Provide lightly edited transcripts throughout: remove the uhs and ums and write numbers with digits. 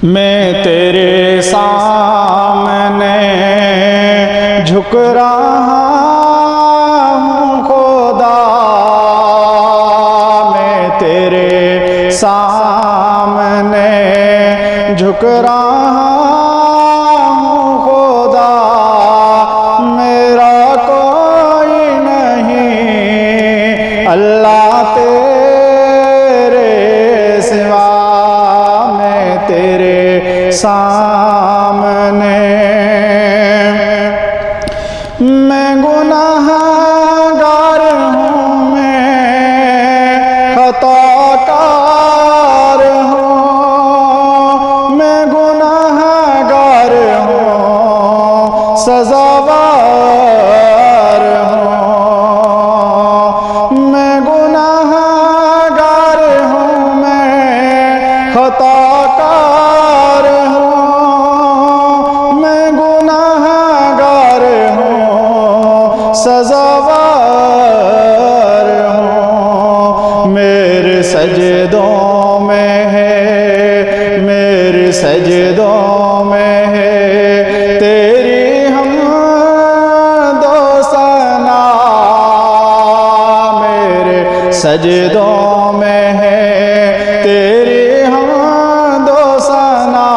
میں تیرے سامنے جھک رہا ہوں خدا، میں تیرے سامنے جھک رہا ہوں خدا، میرا کوئی نہیں اللہ تیرے سوا، میں تیرے سامنے میں گناہ گار ہوں، میں خطا کار ہوں، میں گناہ گار ہوں، سزاوار ہوں، میں گناہ گار ہوں، میں خطا کار ہوں، میں گناہ گار ہوں، سزاوار ہوں، میرے سجدوں میں ہے، میرے سجدوں میں ہے تیری حمد و ثنا، میرے سجدوں میں ہے تیری حمد و ثنا،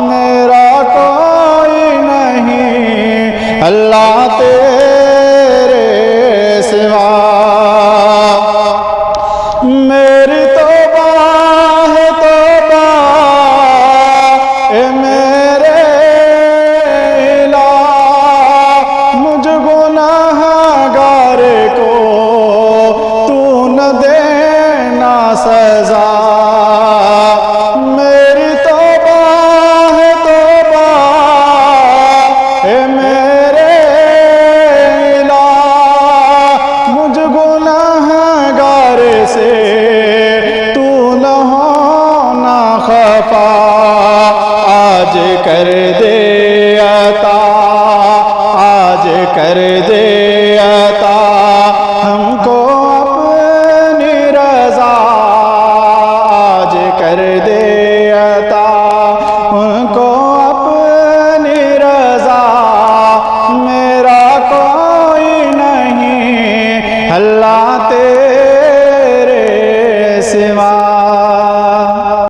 میرا کوئی نہیں اللہ تیرے سوا، میری توبہ ہے توبہ اے میرے الہ، مجھ گناہ گار کو تو نہ دینا سزا، میری توبہ ہے توبہ اے میرے الہ، مجھ گناہ گار سے تو نہ ہونا خفا، آج کر دے عطا، آج کر دے